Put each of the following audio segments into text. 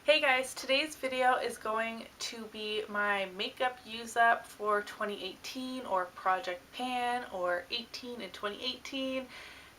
Hey guys, today's video is going to be my makeup use up for 2018 or Project Pan or 18 in 2018.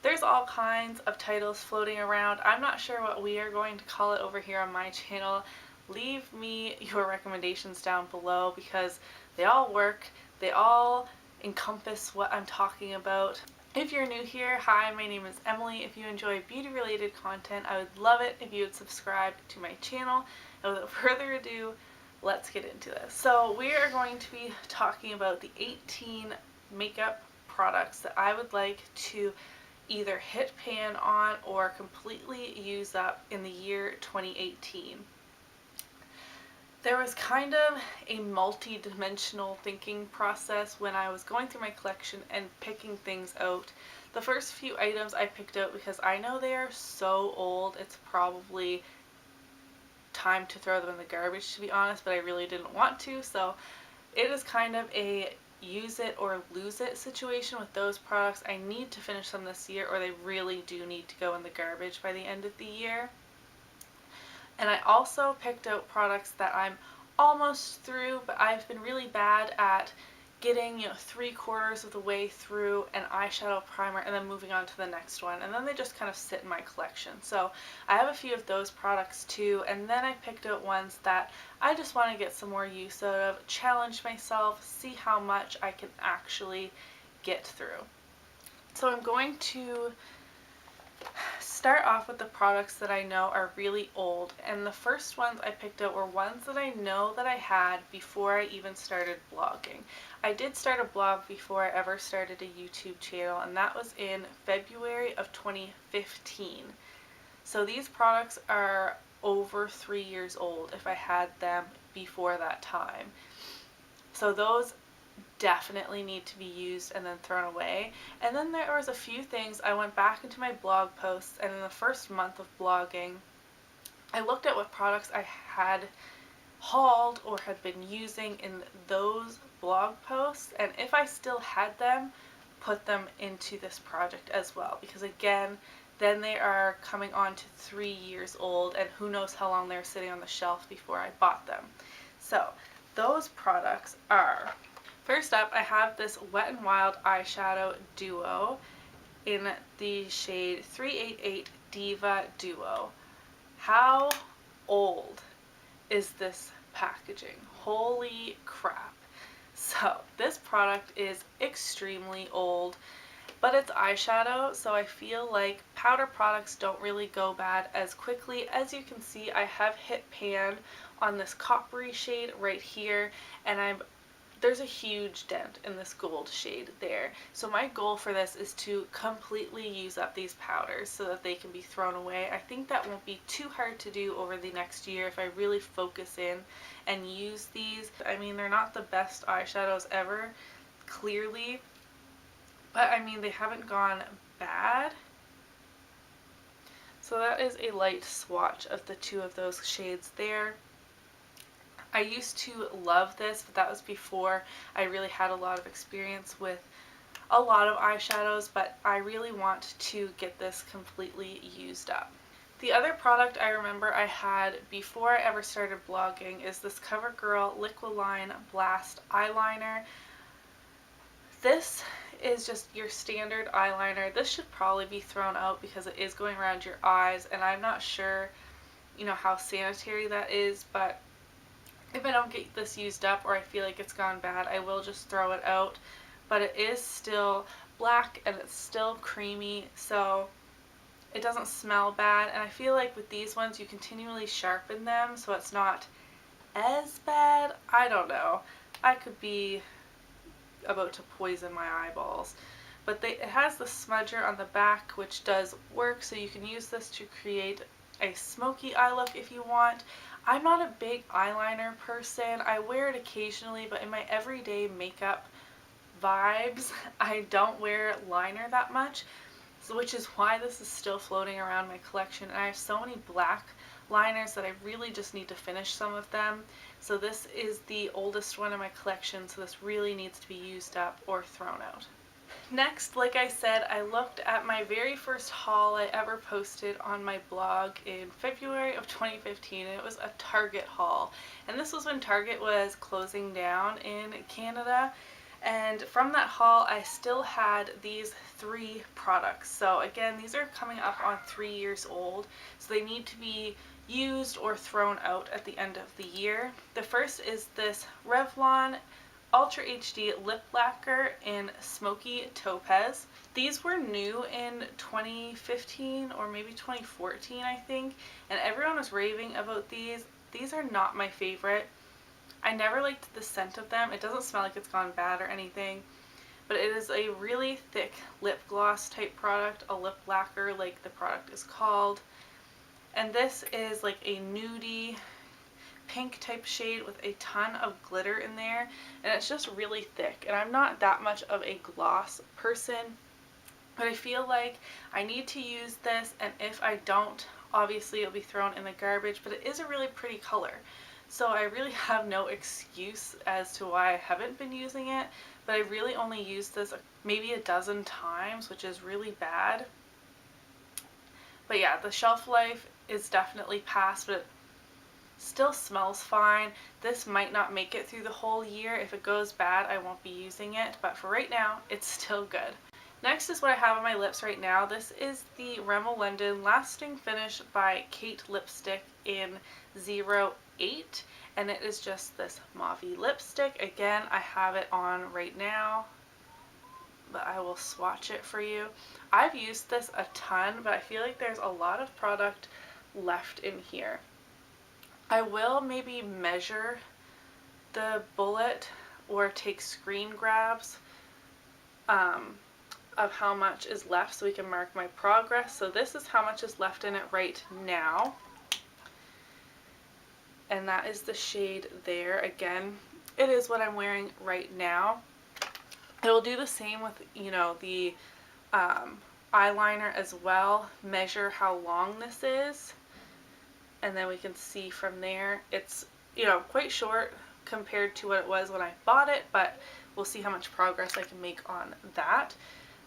There's all kinds of titles floating around. I'm not sure what we are going to call it over here on my channel. Leave me your recommendations down below because they all work. They all encompass what I'm talking about. If you're new here, hi, my name is Emily. If you enjoy beauty related content, I would love it if you would subscribe to my channel. And without further ado, let's get into this. So we are going to be talking about the 18 makeup products that I would like to either hit pan on or completely use up in the year 2018. There was kind of a multi-dimensional thinking process when I was going through my collection and picking things out. The first few items I picked out because I know they are so old, it's probably time to throw them in the garbage, to be honest, but I really didn't want to, so it is kind of a use it or lose it situation with those products. I need to finish them this year or they really do need to go in the garbage by the end of the year. And I also picked out products that I'm almost through, but I've been really bad at getting, 3/4 of the way through an eyeshadow primer and then moving on to the next one. And then they just kind of sit in my collection. So I have a few of those products too. And then I picked out ones that I just want to get some more use out of, challenge myself, see how much I can actually get through. So I'm going to start off with the products that I know are really old, and the first ones I picked out were ones that I know that I had before I even started blogging. I did start a blog before I ever started a YouTube channel, and that was in February of 2015. So these products are over 3 years old if I had them before that time. So those definitely need to be used and then thrown away. And then there was a few things I went back into my blog posts, and in the first month of blogging I looked at what products I had hauled or had been using in those blog posts, and if I still had them, put them into this project as well, because again, then they are coming on to 3 years old, and who knows how long they were sitting on the shelf before I bought them. So those products are, first up, I have this Wet n Wild eyeshadow duo in the shade 388 Diva Duo. How old is this packaging? Holy crap. So this product is extremely old, but it's eyeshadow, so I feel like powder products don't really go bad as quickly. As you can see, I have hit pan on this coppery shade right here, and there's a huge dent in this gold shade there. So my goal for this is to completely use up these powders so that they can be thrown away. I think that won't be too hard to do over the next year if I really focus in and use these. I mean, they're not the best eyeshadows ever, clearly, but I mean, they haven't gone bad. So that is a light swatch of the two of those shades there. I used to love this, but that was before I really had a lot of experience with a lot of eyeshadows, but I really want to get this completely used up. The other product I remember I had before I ever started blogging is this CoverGirl Liquid Blast eyeliner. This is just your standard eyeliner. This should probably be thrown out because it is going around your eyes, and I'm not sure, how sanitary that is, but if I don't get this used up or I feel like it's gone bad, I will just throw it out. But it is still black and it's still creamy, so it doesn't smell bad. And I feel like with these ones you continually sharpen them, so it's not as bad. I don't know. I could be about to poison my eyeballs. But it has the smudger on the back, which does work, so you can use this to create a smoky eye look if you want. I'm not a big eyeliner person. I wear it occasionally, but in my everyday makeup vibes, I don't wear liner that much, which is why this is still floating around my collection. And I have so many black liners that I really just need to finish some of them. So this is the oldest one in my collection, so this really needs to be used up or thrown out. Next, like I said, I looked at my very first haul I ever posted on my blog in February of 2015. It was a Target haul, and this was when Target was closing down in Canada. And from that haul, I still had these 3 products. So again, these are coming up on 3 years old, so they need to be used or thrown out at the end of the year. The first is this Revlon Ultra HD Lip Lacquer in Smoky Topaz. These were new in 2015 or maybe 2014, I think, and everyone was raving about these. These are not my favorite. I never liked the scent of them. It doesn't smell like it's gone bad or anything, but it is a really thick lip gloss type product, a lip lacquer like the product is called. And this is like a nudie pink type shade with a ton of glitter in there, and it's just really thick. And I'm not that much of a gloss person, but I feel like I need to use this, and if I don't, obviously it'll be thrown in the garbage, but it is a really pretty color. So I really have no excuse as to why I haven't been using it, but I really only used this maybe a dozen times, which is really bad. But yeah, the shelf life is definitely past, but it still smells fine. This might not make it through the whole year. If it goes bad, I won't be using it, but for right now, it's still good. Next is what I have on my lips right now. This is the Rimmel London Lasting Finish by Kate lipstick in 08, and it is just this mauve-y lipstick. Again, I have it on right now, but I will swatch it for you. I've used this a ton, but I feel like there's a lot of product left in here. I will maybe measure the bullet or take screen grabs of how much is left so we can mark my progress. So this is how much is left in it right now. And that is the shade there. Again, it is what I'm wearing right now. It will do the same with, you know, the eyeliner as well. Measure how long this is, and then we can see from there. It's, you know, quite short compared to what it was when I bought it, but we'll see how much progress I can make on that.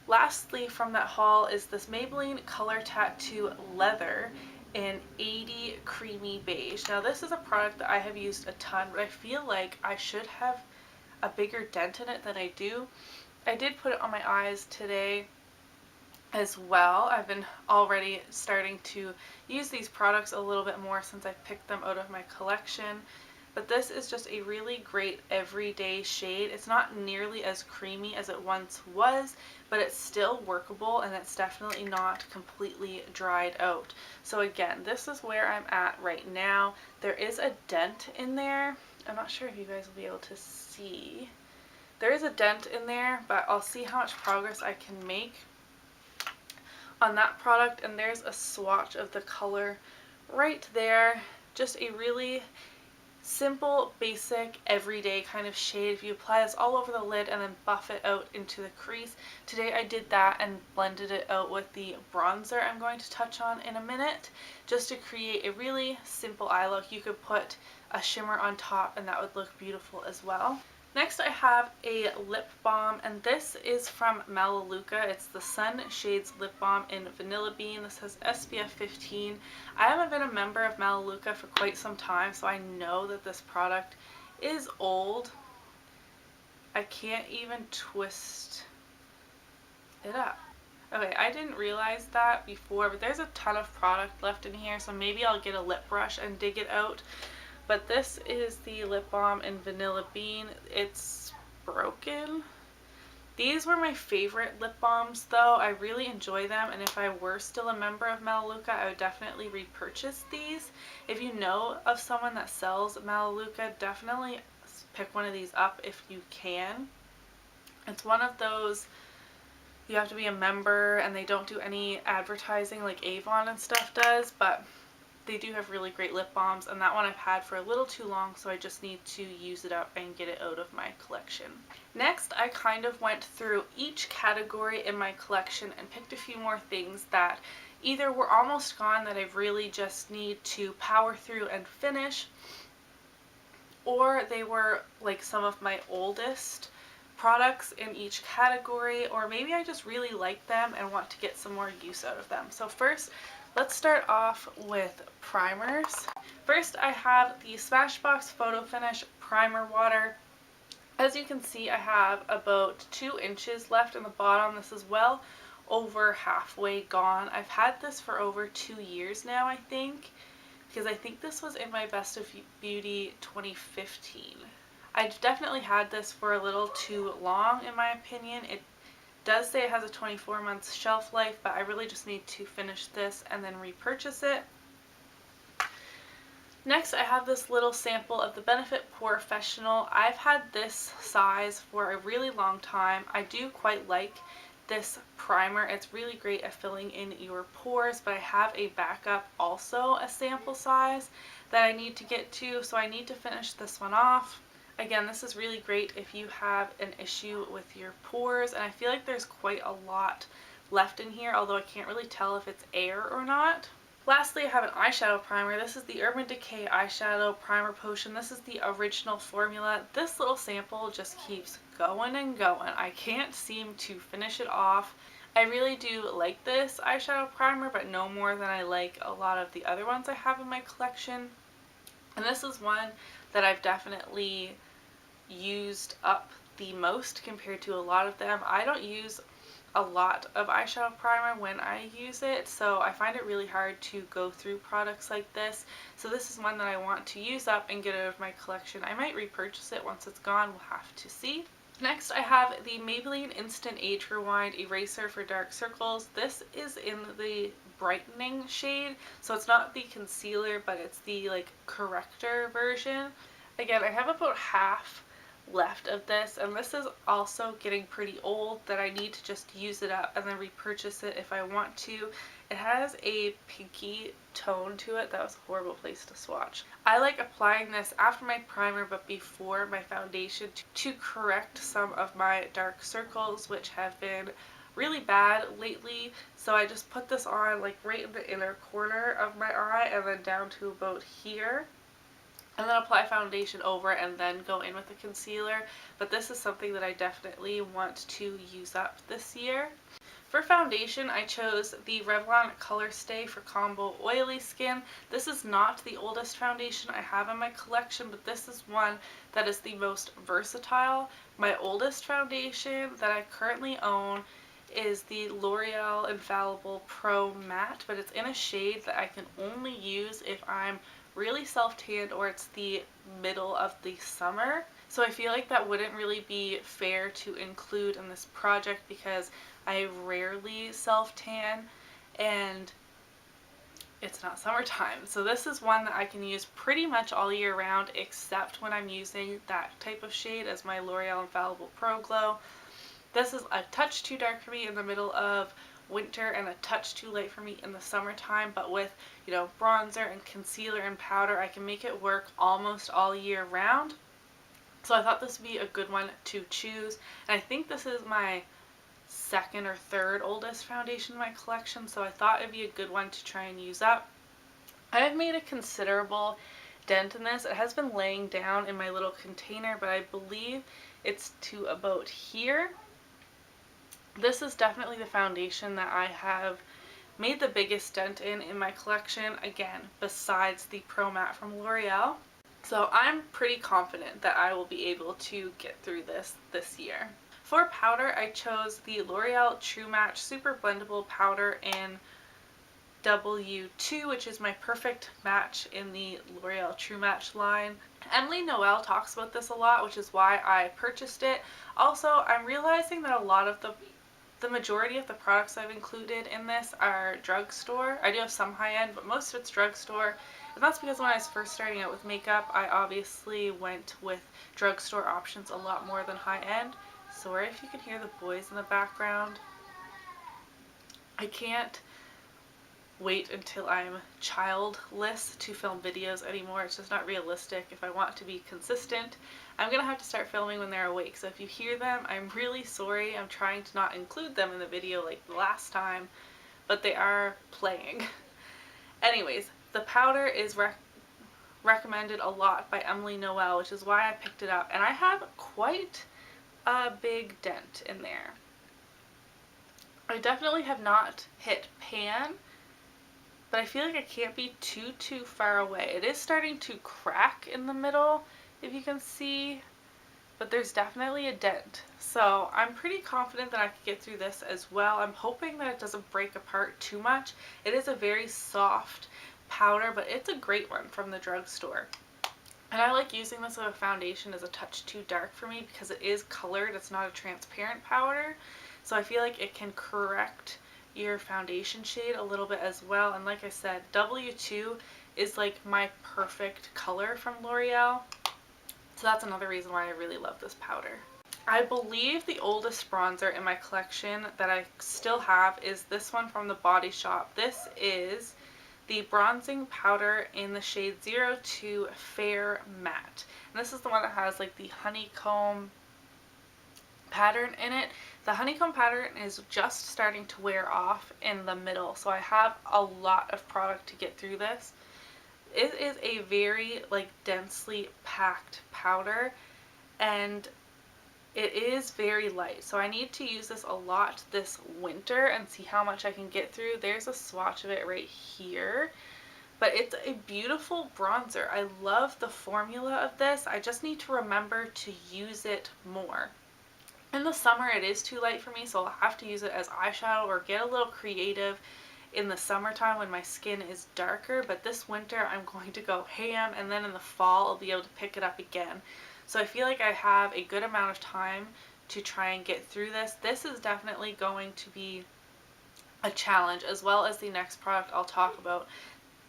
Lastly, from that haul is this Maybelline Color Tattoo Leather in 80 Creamy Beige. Now this is a product that I have used a ton, but I feel like I should have a bigger dent in it than I do. I did put it on my eyes today as well. I've been already starting to use these products a little bit more since I picked them out of my collection. But this is just a really great everyday shade. It's not nearly as creamy as it once was, but it's still workable, and it's definitely not completely dried out. So again, this is where I'm at right now. There is a dent in there. I'm not sure if you guys will be able to see. There is a dent in there, but I'll see how much progress I can make on that product. And there's a swatch of the color right there. Just a really simple, basic, everyday kind of shade. If you apply this all over the lid and then buff it out into the crease. Today I did that and blended it out with the bronzer I'm going to touch on in a minute, just to create a really simple eye look. You could put a shimmer on top and that would look beautiful as well. Next I have a lip balm, and this is from Melaleuca. It's the Sun Shades Lip Balm in Vanilla Bean. This has SPF 15. I haven't been a member of Melaleuca for quite some time, so I know that this product is old. I can't even twist it up. Okay, I didn't realize that before, but there's a ton of product left in here, so maybe I'll get a lip brush and dig it out. But this is the lip balm in Vanilla Bean. It's broken. These were my favorite lip balms though. I really enjoy them, and if I were still a member of Melaleuca, I would definitely repurchase these. If you know of someone that sells Melaleuca, definitely pick one of these up if you can. It's one of those, you have to be a member, and they don't do any advertising like Avon and stuff does, but they do have really great lip balms, and that one I've had for a little too long, so I just need to use it up and get it out of my collection. Next, I kind of went through each category in my collection and picked a few more things that either were almost gone that I really just need to power through and finish, or they were like some of my oldest products in each category, or maybe I just really like them and want to get some more use out of them. So first, let's start off with primers. First, I have the Smashbox Photo Finish Primer Water. As you can see, I have about 2 inches left in the bottom. This is well over halfway gone. I've had this for over 2 years now, I think, because I think this was in my Best of Beauty 2015. I've definitely had this for a little too long, in my opinion. It does say it has a 24-month shelf life, but I really just need to finish this and then repurchase it. Next, I have this little sample of the Benefit Porefessional. I've had this size for a really long time. I do quite like this primer. It's really great at filling in your pores, but I have a backup, also a sample size, that I need to get to, so I need to finish this one off. Again, this is really great if you have an issue with your pores, and I feel like there's quite a lot left in here, although I can't really tell if it's air or not. Lastly, I have an eyeshadow primer. This is the Urban Decay Eyeshadow Primer Potion. This is the original formula. This little sample just keeps going and going. I can't seem to finish it off. I really do like this eyeshadow primer, but no more than I like a lot of the other ones I have in my collection. And this is one that I've definitely used up the most compared to a lot of them. I don't use a lot of eyeshadow primer when I use it, so I find it really hard to go through products like this. So this is one that I want to use up and get out of my collection. I might repurchase it once it's gone, we'll have to see. Next, I have the Maybelline Instant Age Rewind Eraser for Dark Circles. This is in the Brightening shade, so it's not the concealer, but it's the corrector version. Again, I have about half left of this, and this is also getting pretty old that I need to just use it up and then repurchase it if I want to. It has a pinky tone to it. That was a horrible place to swatch. I like applying this after my primer but before my foundation to correct some of my dark circles, which have been really bad lately. So I just put this on right in the inner corner of my eye and then down to about here, and then apply foundation over and then go in with the concealer. But this is something that I definitely want to use up this year. For foundation, I chose the Revlon ColorStay for combo oily skin. This is not the oldest foundation I have in my collection, but this is one that is the most versatile. My oldest foundation that I currently own is the L'Oreal Infallible Pro Matte, but it's in a shade that I can only use if I'm really self-tanned or it's the middle of the summer. So I feel like that wouldn't really be fair to include in this project because I rarely self-tan and it's not summertime. So this is one that I can use pretty much all year round, except when I'm using that type of shade as my L'Oreal Infallible Pro Glow. This is a touch too dark for me in the middle of winter and a touch too light for me in the summertime, but with bronzer and concealer and powder, I can make it work almost all year round. So I thought this would be a good one to choose, and I think this is my second or third oldest foundation in my collection, so I thought it'd be a good one to try and use up. I have made a considerable dent in this. It has been laying down in my little container, but I believe it's to about here. This is definitely the foundation that I have made the biggest dent in my collection, again, besides the Pro Matte from L'Oreal. So I'm pretty confident that I will be able to get through this year. For powder, I chose the L'Oreal True Match Super Blendable Powder in W2, which is my perfect match in the L'Oreal True Match line. Emily Noel talks about this a lot, which is why I purchased it. Also, I'm realizing that a lot of the majority of the products I've included in this are drugstore. I do have some high-end, but most of it's drugstore. And that's because when I was first starting out with makeup, I obviously went with drugstore options a lot more than high-end. Sorry if you can hear the boys in the background. I can't wait until I'm childless to film videos anymore. It's just not realistic. If I want to be consistent, I'm gonna have to start filming when they're awake. So if you hear them, I'm really sorry. I'm trying to not include them in the video like the last time, but they are playing. Anyways, the powder is recommended a lot by Emily Noel, which is why I picked it up. And I have quite a big dent in there. I definitely have not hit pan, but I feel like I can't be too far away. It is starting to crack in the middle, if you can see, but there's definitely a dent. So I'm pretty confident that I could get through this as well. I'm hoping that it doesn't break apart too much. It is a very soft powder, but it's a great one from the drugstore. And I like using this as a foundation as a touch too dark for me because it is colored. It's not a transparent powder. So I feel like it can correct your foundation shade a little bit as well. And like I said, W2 is like my perfect color from L'Oreal. So that's another reason why I really love this powder. I believe the oldest bronzer in my collection that I still have is this one from the Body Shop. This is the bronzing powder in the shade 02 Fair Matte. And this is the one that has like the honeycomb pattern in it. The honeycomb pattern is just starting to wear off in the middle, so I have a lot of product to get through this. It is a very like densely packed powder, and it is very light, so I need to use this a lot this winter and see how much I can get through. There's a swatch of it right here, but it's a beautiful bronzer. I love the formula of this. I just need to remember to use it more. In the summer it is too light for me, so I'll have to use it as eyeshadow or get a little creative in the summertime when my skin is darker, but this winter I'm going to go ham, and then in the fall I'll be able to pick it up again. So I feel like I have a good amount of time to try and get through this. This is definitely going to be a challenge, as well as the next product I'll talk about.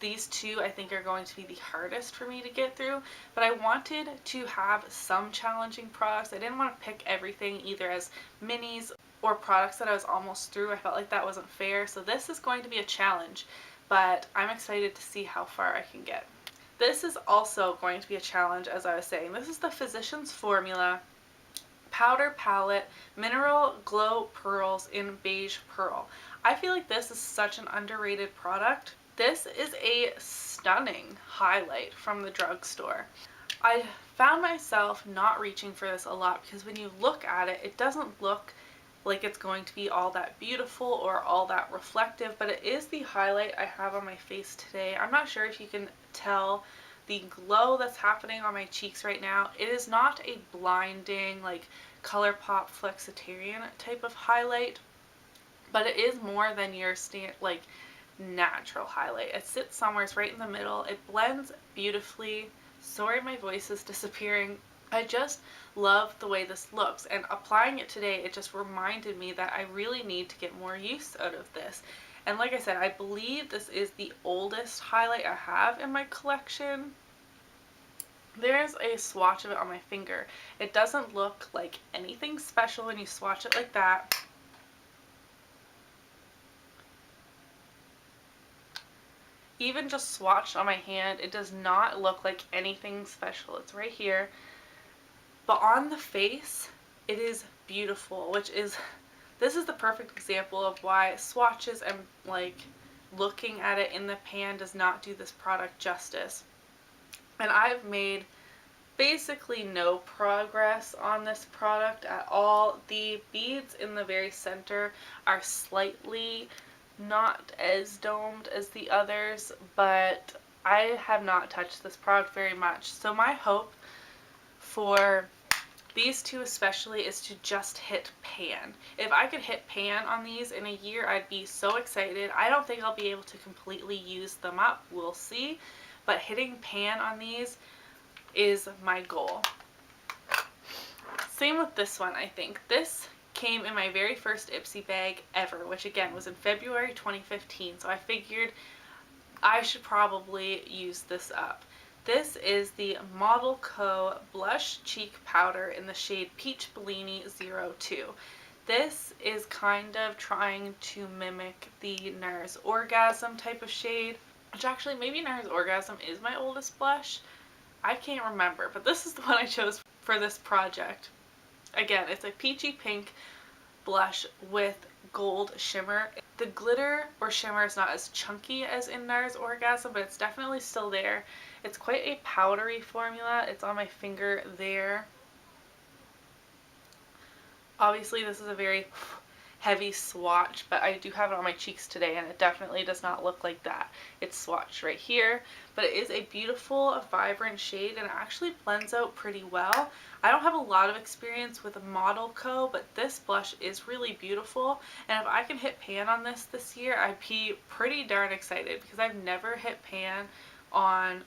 These two I think are going to be the hardest for me to get through, but I wanted to have some challenging products. I didn't want to pick everything either as minis or products that I was almost through. I felt like that wasn't fair, so this is going to be a challenge, but I'm excited to see how far I can get. This is also going to be a challenge, as I was saying. This is the Physicians Formula Powder Palette Mineral Glow Pearls in Beige Pearl. I feel like this is such an underrated product. This is a stunning highlight from the drugstore. I found myself not reaching for this a lot because when you look at it, it doesn't look like it's going to be all that beautiful or all that reflective, but it is the highlight I have on my face today. I'm not sure if you can tell the glow that's happening on my cheeks right now. It is not a blinding like ColourPop Flexitarian type of highlight, but it is more than your like natural highlight. It sits somewhere right in the middle. It blends beautifully. Sorry, my voice is disappearing. I just love the way this looks, and applying it today, it just reminded me that I really need to get more use out of this. And like I said, I believe this is the oldest highlight I have in my collection. There's a swatch of it on my finger. It doesn't look like anything special when you swatch it like that. Even just swatched on my hand, it does not look like anything special. It's right here. But on the face, it is beautiful, this is the perfect example of why swatches and like looking at it in the pan does not do this product justice. And I've made basically no progress on this product at all. The beads in the very center are slightly not as domed as the others, but I have not touched this product very much. So my hope for these two especially is to just hit pan. If I could hit pan on these in a year, I'd be so excited. I don't think I'll be able to completely use them up. We'll see. But hitting pan on these is my goal. Same with this one, I think. This came in my very first Ipsy bag ever, which again was in February 2015, so I figured I should probably use this up. This is the Model Co. Blush Cheek Powder in the shade Peach Bellini 02. This is kind of trying to mimic the NARS Orgasm type of shade, which actually maybe NARS Orgasm is my oldest blush. I can't remember, but this is the one I chose for this project. Again, it's a peachy pink blush with gold shimmer. The glitter or shimmer is not as chunky as in NARS Orgasm, but it's definitely still there. It's quite a powdery formula. It's on my finger there. Obviously this is a very heavy swatch, but I do have it on my cheeks today and it definitely does not look like that. It's swatched right here, but it is a beautiful, vibrant shade and it actually blends out pretty well. I don't have a lot of experience with Model Co, but this blush is really beautiful, and if I can hit pan on this year, I'd be pretty darn excited because I've never hit pan on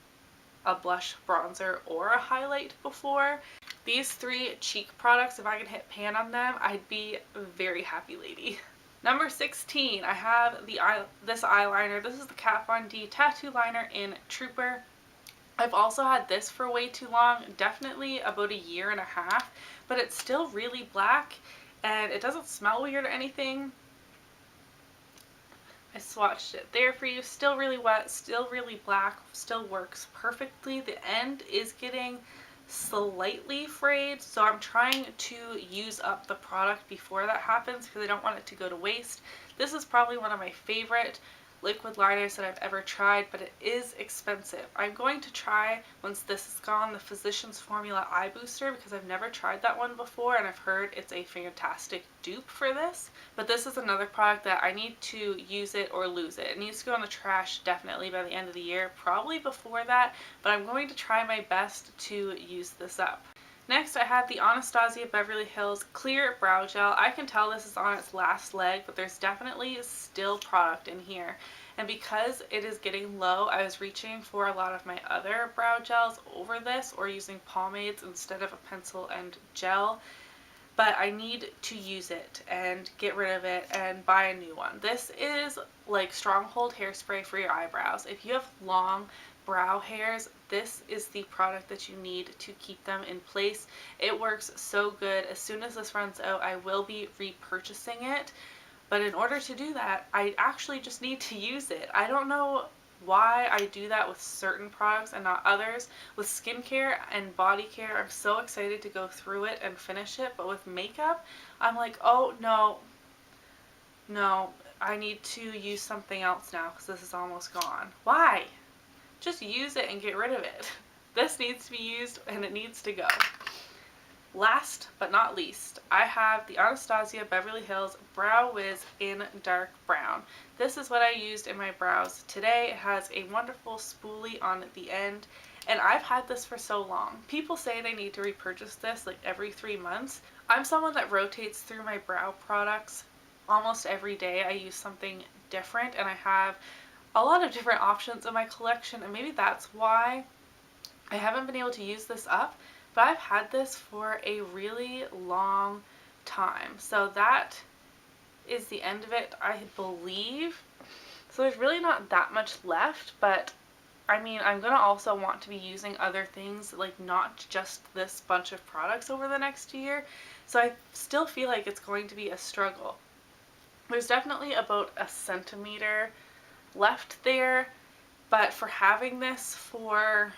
a blush, bronzer, or a highlight before. These three cheek products, if I can hit pan on them, I'd be a very happy lady. Number 16, I have this eyeliner. This is the Kat Von D Tattoo Liner in Trooper. I've also had this for way too long, definitely about a year and a half, but it's still really black and it doesn't smell weird or anything. I swatched it there for you. Still really wet, still really black, still works perfectly. The end is getting slightly frayed, so I'm trying to use up the product before that happens because I don't want it to go to waste. This is probably one of my favorite liquid liners that I've ever tried, but it is expensive. I'm going to try, once this is gone, the Physicians Formula Eye Booster because I've never tried that one before and I've heard it's a fantastic dupe for this. But this is another product that I need to use it or lose it. It needs to go in the trash definitely by the end of the year, probably before that, but I'm going to try my best to use this up. Next, I have the Anastasia Beverly Hills Clear Brow Gel. I can tell this is on its last leg, but there's definitely still product in here. And because it is getting low, I was reaching for a lot of my other brow gels over this or using pomades instead of a pencil and gel. But I need to use it and get rid of it and buy a new one. This is like Stronghold hairspray for your eyebrows. If you have long brow hairs, this is the product that you need to keep them in place. It works so good. As soon as this runs out, I will be repurchasing it. But in order to do that, I actually just need to use it. I don't know why I do that with certain products and not others. With skincare and body care, I'm so excited to go through it and finish it. But with makeup, I'm like, oh no, I need to use something else now because this is almost gone. Why? Just use it and get rid of it. This needs to be used and it needs to go. Last but not least, I have the Anastasia Beverly Hills Brow Whiz in dark brown. This is what I used in my brows today. It has a wonderful spoolie on the end, and I've had this for so long. People say they need to repurchase this like every 3 months. I'm someone that rotates through my brow products almost every day. I use something different, and I have a lot of different options in my collection, and maybe that's why I haven't been able to use this up. But I've had this for a really long time. So that is the end of it, I believe. So there's really not that much left, but I mean, I'm going to also want to be using other things, like not just this bunch of products over the next year. So I still feel like it's going to be a struggle. There's definitely about a centimeter left there, but for having this for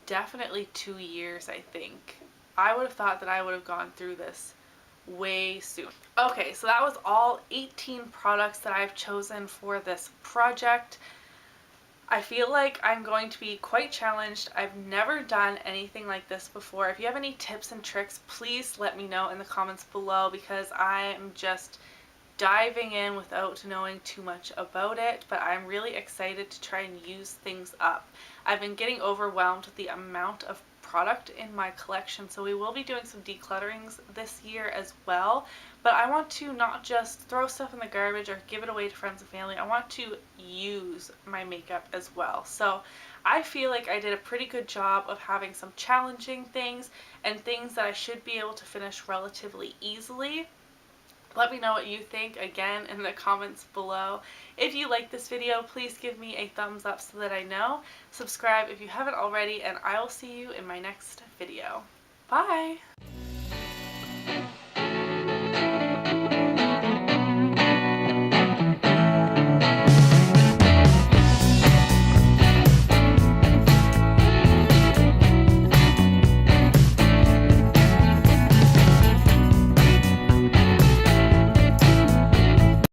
definitely 2 years, I think, I would have thought that I would have gone through this way soon. Okay, so that was all 18 products that I've chosen for this project. I feel like I'm going to be quite challenged. I've never done anything like this before. If you have any tips and tricks, please let me know in the comments below because I am just diving in without knowing too much about it, but I'm really excited to try and use things up. I've been getting overwhelmed with the amount of product in my collection, so we will be doing some declutterings this year as well, but I want to not just throw stuff in the garbage or give it away to friends and family. I want to use my makeup as well. So I feel like I did a pretty good job of having some challenging things and things that I should be able to finish relatively easily. Let me know what you think again in the comments below. If you like this video, please give me a thumbs up so that I know. Subscribe if you haven't already, and I will see you in my next video. Bye!